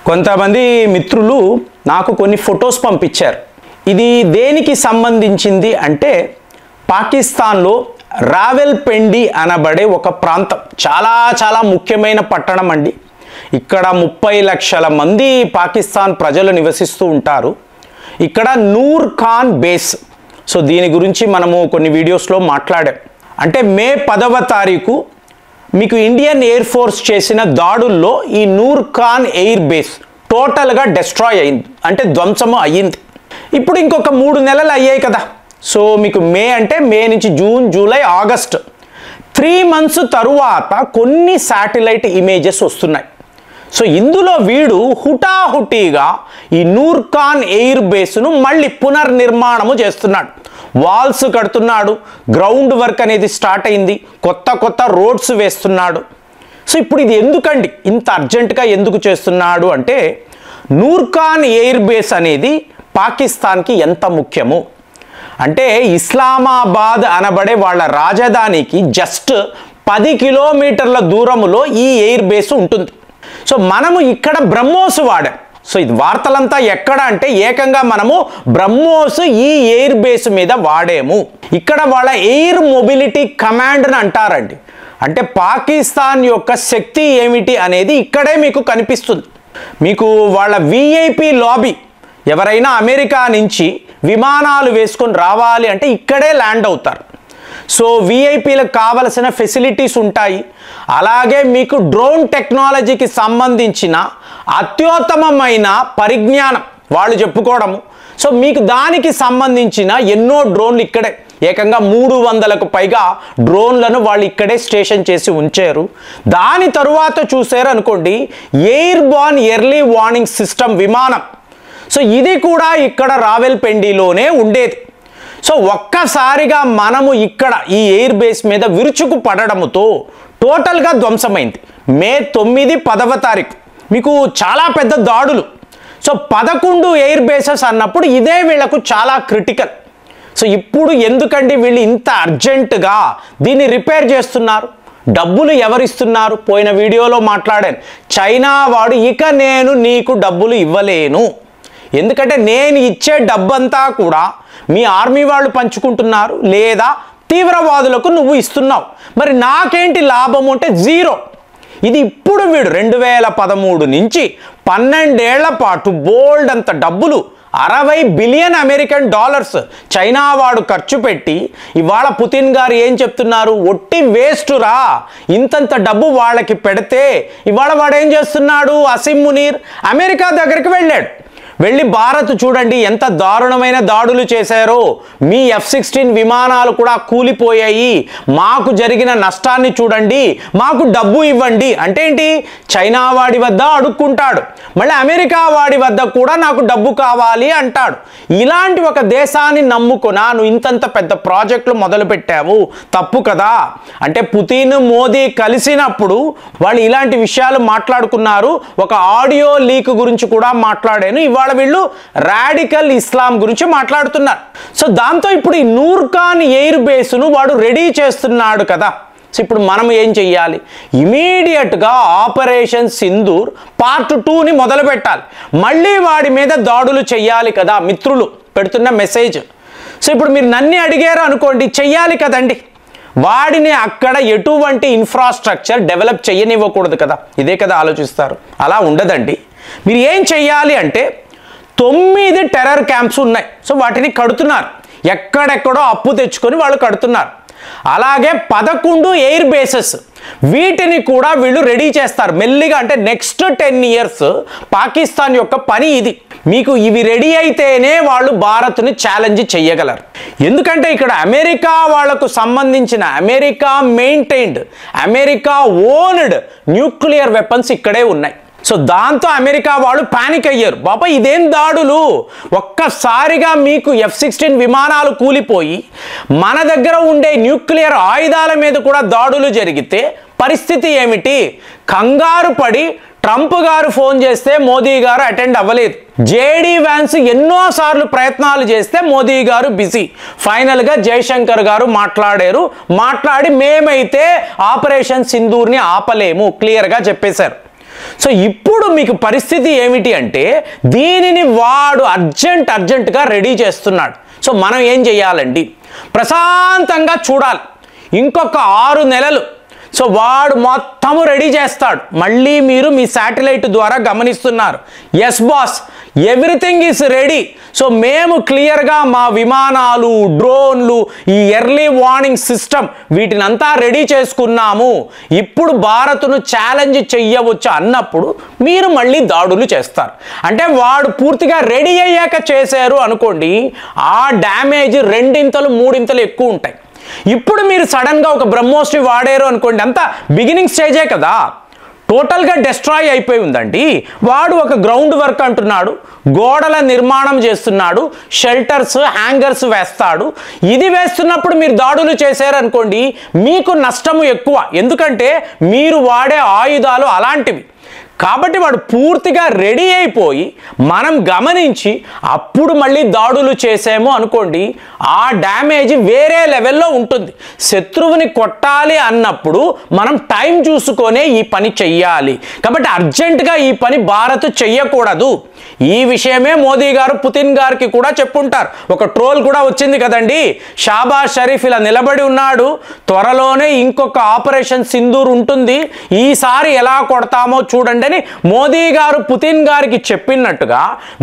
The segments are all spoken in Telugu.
కొంతమంది మిత్రులు నాకు కొన్ని ఫొటోస్ పంపించారు. ఇది దేనికి సంబంధించింది అంటే పాకిస్తాన్లో రావెల్పిండి అనబడే ఒక ప్రాంతం, చాలా ముఖ్యమైన పట్టణం అండి. ఇక్కడ 30 లక్షల మంది పాకిస్తాన్ ప్రజలు నివసిస్తూ ఉంటారు. ఇక్కడ నూర్ ఖాన్ బేస్. సో దీని గురించి మనము కొన్ని వీడియోస్లో మాట్లాడాం. అంటే మే 10వ తారీఖు మీకు ఇండియన్ ఎయిర్ ఫోర్స్ చేసిన దాడుల్లో ఈ నూర్ ఖాన్ ఎయిర్ బేస్ టోటల్గా డిస్ట్రాయ్ అయింది, అంటే ధ్వంసము అయ్యింది. ఇప్పుడు ఇంకొక 3 నెలలు అయ్యాయి కదా. సో మీకు మే అంటే మే నుంచి జూన్, జూలై, ఆగస్ట్ 3 మంత్స్ తరువాత కొన్ని శాటిలైట్ ఇమేజెస్ వస్తున్నాయి. సో ఇందులో వీడు హుటాహుటీగా ఈ నూర్ ఖాన్ ఎయిర్ బేస్ను మళ్ళీ పునర్నిర్మాణము చేస్తున్నాడు. వాల్స్ కడుతున్నాడు, గ్రౌండ్ వర్క్ అనేది స్టార్ట్ అయింది, కొత్త రోడ్స్ వేస్తున్నాడు. సో ఇప్పుడు ఇది ఎందుకండి ఇంత అర్జెంటుగా ఎందుకు చేస్తున్నాడు అంటే నూర్ ఖాన్ ఎయిర్ బేస్ అనేది పాకిస్తాన్కి ఎంత ముఖ్యము అంటే ఇస్లామాబాద్ అనబడే వాళ్ళ రాజధానికి జస్ట్ 10 కిలోమీటర్ల దూరములో ఈ ఎయిర్ బేస్ ఉంటుంది. సో మనము ఇక్కడ బ్రహ్మోస్ వాడాం. సో ఇది వార్తలంతా ఎక్కడ అంటే ఏకంగా మనము బ్రహ్మోస్ ఈ ఎయిర్ బేస్ మీద వాడాము. ఇక్కడ వాళ్ళ ఎయిర్ మొబిలిటీ కమాండ్ని అంటారండి. అంటే పాకిస్తాన్ యొక్క శక్తి ఏమిటి అనేది ఇక్కడే మీకు కనిపిస్తుంది. మీకు వాళ్ళ విఐపి లాబీ, ఎవరైనా అమెరికా నుంచి విమానాలు వేసుకొని రావాలి అంటే ఇక్కడే ల్యాండ్ అవుతారు. సో విఐపీలకు కావలసిన ఫెసిలిటీస్ ఉంటాయి. అలాగే మీకు డ్రోన్ టెక్నాలజీకి సంబంధించిన అత్యుత్తమమైన పరిజ్ఞానం వాళ్ళు చెప్పుకోవడము. సో మీకు దానికి సంబంధించిన ఎన్నో డ్రోన్లు ఇక్కడే, ఏకంగా 300కు పైగా డ్రోన్లను వాళ్ళు ఇక్కడే స్టేషన్ చేసి ఉంచారు. దాని తరువాత చూసారు అనుకోండి air born early warning system విమానం. సో ఇది కూడా ఇక్కడ రావెల్పిండిలోనే ఉండేది. సో ఒక్కసారిగా మనము ఇక్కడ ఈ ఎయిర్ బేస్ మీద విరుచుకు పడడంతో టోటల్గా ధ్వంసమైంది. మే 9, 10వ తారీఖు మీకు చాలా పెద్ద దాడులు. సో 11 ఎయిర్ బేసెస్ అన్నప్పుడు ఇదే వీళ్ళకు చాలా క్రిటికల్. సో ఇప్పుడు ఎందుకండి వీళ్ళు ఇంత అర్జెంటుగా దీన్ని రిపేర్ చేస్తున్నారు? డబ్బులు ఎవరిస్తున్నారు? పోయిన వీడియోలో మాట్లాడాను. చైనా వాడు ఇక నేను నీకు డబ్బులు ఇవ్వలేను, ఎందుకంటే నేను ఇచ్చే డబ్బంతా కూడా మీ ఆర్మీ వాళ్ళు పంచుకుంటున్నారు లేదా తీవ్రవాదులకు నువ్వు ఇస్తున్నావు, మరి నాకేంటి లాభం అంటే జీరో. ఇది ఇప్పుడు వీడు 2013 నుంచి 12 ఏళ్ల పాటు బోల్డ్ అంత డబ్బులు, 60 బిలియన్ అమెరికన్ డాలర్స్ చైనా వాడు ఖర్చు పెట్టి ఇవాళ పుతిన్ గారు ఏం చెప్తున్నారు? ఒట్టి వేస్టురా, ఇంతంత డబ్బు వాళ్ళకి పెడితే ఇవాళ వాడు ఏం చేస్తున్నాడు? అసిమ్ మునీర్ అమెరికా దగ్గరికి వెళ్ళాడు. వెళ్ళి భారత్ చూడండి ఎంత దారుణమైన దాడులు చేశారో, మీ F-16 విమానాలు కూడా కూలిపోయాయి, మాకు జరిగిన నష్టాన్ని చూడండి, మాకు డబ్బు ఇవ్వండి అంటే ఏంటి? చైనా వాడి వద్ద అడుక్కుంటాడు, మళ్ళీ అమెరికా వాడి వద్ద కూడా నాకు డబ్బు కావాలి అంటాడు. ఇలాంటి ఒక దేశాన్ని నమ్ముకున్నా నువ్వు ఇంతంత పెద్ద ప్రాజెక్టులు మొదలు పెట్టావు, తప్పు కదా. అంటే పుతిన్ మోదీ కలిసినప్పుడు వాళ్ళు ఇలాంటి విషయాలు మాట్లాడుకున్నారు. ఒక ఆడియో లీక్ గురించి కూడా మాట్లాడాను. ఇవాళ వీళ్ళు రాడికల్ ఇస్లాం గురించి మాట్లాడుతున్నారు. సో దాంతో ఇప్పుడు ఈ నూర్ ఖాన్ ఎయిర్ బేస్ను వాడు రెడీ చేస్తున్నాడు కదా. సో ఇప్పుడు మనం ఏం చెయ్యాలి? ఇమీడియట్గా ఆపరేషన్ సింధూర్ పార్ట్ 2ని మొదలు పెట్టాలి. మళ్ళీ వాడి మీద దాడులు చెయ్యాలి కదా. మిత్రులు పెడుతున్న మెసేజ్. సో ఇప్పుడు మీరు నన్ను అడిగారు అనుకోండి, చెయ్యాలి కదండి. వాడిని అక్కడ ఎటువంటి ఇన్ఫ్రాస్ట్రక్చర్ డెవలప్ చేయనివ్వకూడదు కదా. ఇదే కదా ఆలోచిస్తారు. అలా ఉండదండి. మీరు ఏం చెయ్యాలి అంటే 9 టెర్రర్ క్యాంప్స్ ఉన్నాయి. సో వాటిని కడుతున్నారు, ఎక్కడెక్కడో అప్పు తెచ్చుకొని వాళ్ళు కడుతున్నారు. అలాగే 11 ఎయిర్ బేసెస్, వీటిని కూడా వీళ్ళు రెడీ చేస్తారు మెల్లిగా. అంటే నెక్స్ట్ 10 ఇయర్స్ పాకిస్తాన్ యొక్క పని ఇది. మీకు ఇవి రెడీ అయితేనే వాళ్ళు భారత్ని ఛాలెంజ్ చేయగలరు. ఎందుకంటే ఇక్కడ అమెరికా వాళ్లకు సంబంధించిన, America maintained, America owned nuclear weapons ఇక్కడే ఉన్నాయి. సో దాంతో అమెరికా వాళ్ళు పానిక్ అయ్యారు. బాబా ఇదేం దాడులు, ఒక్కసారిగా మీకు F-16 విమానాలు కూలిపోయి మన దగ్గర ఉండే న్యూక్లియర్ ఆయుధాల మీద కూడా దాడులు జరిగితే పరిస్థితి ఏమిటి? కంగారు పడి ట్రంప్ గారు ఫోన్ చేస్తే మోదీ గారు అటెండ్ అవ్వలేదు. జేడీ వ్యాన్స్ ఎన్నోసార్లు ప్రయత్నాలు చేస్తే మోదీ గారు బిజీ. ఫైనల్గా జయశంకర్ గారు మాట్లాడి మేమైతే ఆపరేషన్ సింధూర్ని ఆపలేము క్లియర్గా చెప్పేశారు. సో ఇప్పుడు మీకు పరిస్థితి ఏమిటి అంటే దీనిని వాడు అర్జెంటుగా రెడీ చేస్తున్నాడు. సో మనం ఏం చేయాలండి, ప్రశాంతంగా చూడాలి. ఇంకొక 6 నెలలు సో వాడు మొత్తము రెడీ చేస్తాడు. మళ్ళీ మీరు మీ శాటిలైట్ ద్వారా గమనిస్తున్నారు. Yes boss, everything is ready. So మేము క్లియర్గా మా విమానాలు, డ్రోన్లు, ఈ ఎర్లీ వార్నింగ్ సిస్టమ్ వీటినంతా రెడీ చేసుకున్నాము. ఇప్పుడు భారత్ను ఛాలెంజ్ చెయ్యవచ్చు అన్నప్పుడు మీరు మళ్ళీ దాడులు చేస్తారు. అంటే వాడు పూర్తిగా రెడీ అయ్యాక చేశారు అనుకోండి, ఆ డ్యామేజ్ 2 3 ఎక్కువ ఉంటాయి. ఇప్పుడు మీరు సడన్గా ఒక బ్రహ్మోస్ట్రి వాడారు అనుకోండి, అంతా బిగినింగ్ స్టేజే కదా, టోటల్గా డిస్ట్రాయ్ అయిపోయి ఉందండి. వాడు ఒక గ్రౌండ్ వర్క్ అంటున్నాడు, గోడల నిర్మాణం చేస్తున్నాడు, షెల్టర్స్, హ్యాంగర్స్ వేస్తాడు. ఇది వేస్తున్నప్పుడు మీరు దాడులు చేశారు అనుకోండి, మీకు నష్టము ఎక్కువ. ఎందుకంటే మీరు వాడే ఆయుధాలు అలాంటివి. కాబట్టి వాడు పూర్తిగా రెడీ అయిపోయి మనం గమనించి అప్పుడు మళ్ళీ దాడులు చేసాము అనుకోండి, ఆ డ్యామేజ్ వేరే లెవెల్లో ఉంటుంది. శత్రువుని కొట్టాలి అన్నప్పుడు మనం టైం చూసుకొనే ఈ పని చెయ్యాలి. కాబట్టి అర్జెంటుగా ఈ పని భారత్ చెయ్యకూడదు. ఈ విషయమే మోదీ గారు పుతిన్ గారికి కూడా చెప్పుంటారు. ఒక ట్రోల్ కూడా వచ్చింది కదండి, షాబాజ్ షరీఫ్ ఇలా నిలబడి ఉన్నాడు, త్వరలోనే ఇంకొక ఆపరేషన్ సింధూర్ ఉంటుంది, ఈసారి ఎలా కొడతామో చూడండి అని మోదీ గారు పుతిన్ గారికి చెప్పినట్టుగా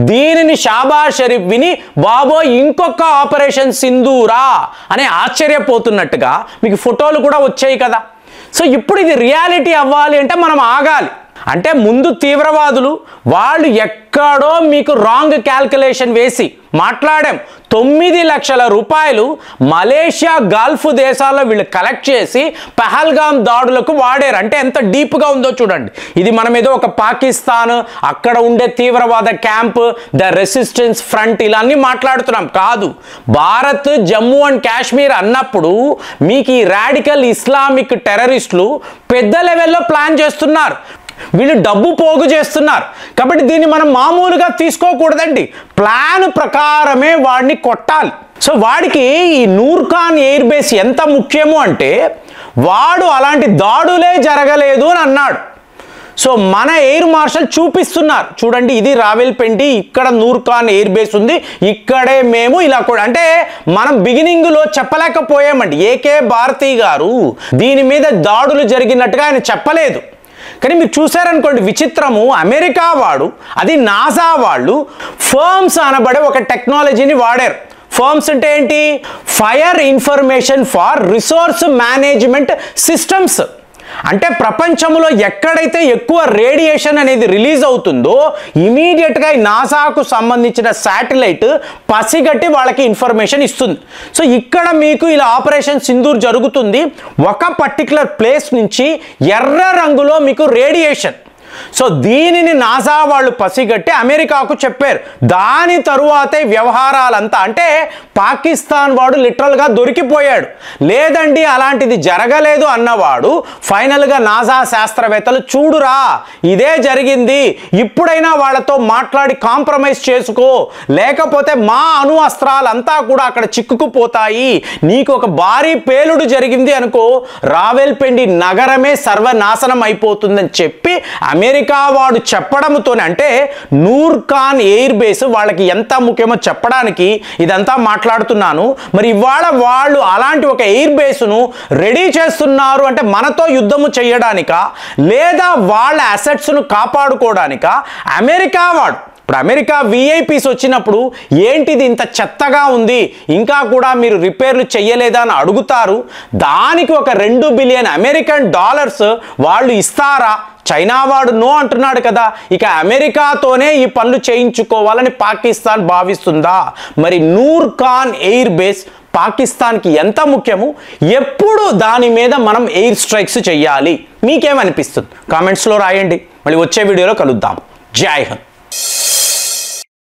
దీనిని షాబాజ్ షరీఫ్ విని బాబో ఇంకొక ఆపరేషన్ సింధూరా అని ఆశ్చర్యపోతున్నట్టుగా మీకు ఫోటోలు కూడా వచ్చాయి కదా. సో ఇప్పుడు ఇది రియాలిటీ అవ్వాలి అంటే మనం ఆగాలి. అంటే ముందు తీవ్రవాదులు వాళ్ళు ఎక్కడో మీకు రాంగ్ క్యాల్కులేషన్ వేసి మాట్లాడాం, 9 లక్షల రూపాయలు మలేషియా, గల్ఫ్ దేశాల్లో వీళ్ళు కలెక్ట్ చేసి పహల్గామ్ దాడులకు వాడారు. అంటే ఎంత డీప్గా ఉందో చూడండి. ఇది మనం ఏదో ఒక పాకిస్తాన్, అక్కడ ఉండే తీవ్రవాద క్యాంప్, ద రెసిస్టెన్స్ ఫ్రంట్ ఇలా అన్నీ మాట్లాడుతున్నాం కాదు. భారత్ జమ్మూ అండ్ కాశ్మీర్ అన్నప్పుడు మీకు ఈ రాడికల్ ఇస్లామిక్ టెర్రరిస్టులు పెద్ద లెవెల్లో ప్లాన్ చేస్తున్నారు, వీళ్ళు డబ్బు పోగు చేస్తున్నారు. కాబట్టి దీన్ని మనం మామూలుగా తీసుకోకూడదండి, ప్లాన్ ప్రకారమే వాడిని కొట్టాలి. సో వాడికి ఈ నూర్ఖాన్ ఎయిర్ బేస్ ఎంత ముఖ్యము అంటే వాడు అలాంటి దాడులే జరగలేదు అని అన్నాడు. సో మన ఎయిర్ మార్షల్ చూపిస్తున్నారు చూడండి, ఇది రావెల్పిండి, ఇక్కడ నూర్ఖాన్ ఎయిర్ బేస్ ఉంది, ఇక్కడే మేము ఇలా కూడా. అంటే మనం బిగినింగ్లో చెప్పలేకపోయామండి. ఏకే భారతి గారు దీని మీద దాడులు జరిగినట్టుగా ఆయన చెప్పలేదు. కానీ మీరు చూసారనుకోండి విచిత్రము, అమెరికా వాడు, అది నాసా వాళ్ళు ఫర్మ్స్ అనబడే ఒక టెక్నాలజీని వాడారు. ఫర్మ్స్ అంటే ఏంటి? Fire information for resource management systems. అంటే ప్రపంచంలో ఎక్కడైతే ఎక్కువ రేడియేషన్ అనేది రిలీజ్ అవుతుందో ఇమీడియట్గా నాసాకు సంబంధించిన శాటిలైట్ పసిగట్టి వాళ్ళకి ఇన్ఫర్మేషన్ ఇస్తుంది. సో ఇక్కడ మీకు ఇలా ఆపరేషన్ సింధూర్ జరుగుతుంది, ఒక పర్టికులర్ ప్లేస్ నుంచి ఎర్ర రంగులో మీకు రేడియేషన్. సో దీనిని నాసా వాళ్ళు పసిగట్టి అమెరికాకు చెప్పారు. దాని తరువాతే వ్యవహారాలంతా, అంటే పాకిస్తాన్ వాడు లిటరల్గా దొరికిపోయాడు. లేదండి అలాంటిది జరగలేదు అన్నవాడు ఫైనల్గా నాసా శాస్త్రవేత్తలు చూడురా ఇదే జరిగింది, ఇప్పుడైనా వాళ్ళతో మాట్లాడి కాంప్రమైజ్ చేసుకో, లేకపోతే మా అణు అస్త్రాలంతా కూడా అక్కడ చిక్కుకుపోతాయి, నీకు ఒక భారీ పేలుడు జరిగింది అనుకో రావెల్పిండి నగరమే సర్వనాశనం అయిపోతుందని చెప్పి అమెరికా వాడు చెప్పడంతోనే, అంటే నూర్ఖాన్ ఎయిర్ బేస్ వాళ్ళకి ఎంత ముఖ్యమో చెప్పడానికి ఇదంతా మాట్లాడుతున్నాను. మరి ఇవాళ వాళ్ళు అలాంటి ఒక ఎయిర్ బేస్ను రెడీ చేస్తున్నారు అంటే మనతో యుద్ధము చేయడానికా లేదా వాళ్ళ అసెట్స్ను కాపాడుకోవడానికా? అమెరికా వాడు ఇప్పుడు అమెరికా విఐపీస్ వచ్చినప్పుడు ఏంటిది ఇంత చెత్తగా ఉంది, ఇంకా కూడా మీరు రిపేర్లు చెయ్యలేదా అని అడుగుతారు. దానికి ఒక $2 బిలియన్ అమెరికన్ డాలర్స్ వాళ్ళు ఇస్తారా? చైనా వాడు నో అంటున్నాడు కదా, ఇక అమెరికాతోనే ఈ పనులు చేయించుకోవాలని పాకిస్తాన్ భావిస్తుందా? మరి నూర్ఖాన్ ఎయిర్ బేస్ పాకిస్తాన్కి ఎంత ముఖ్యము, ఎప్పుడు దాని మీద మనం ఎయిర్ స్ట్రైక్స్ చెయ్యాలి? మీకేమనిపిస్తుంది? కామెంట్స్లో రాయండి. మళ్ళీ వచ్చే వీడియోలో కలుద్దాం. జై హింద్.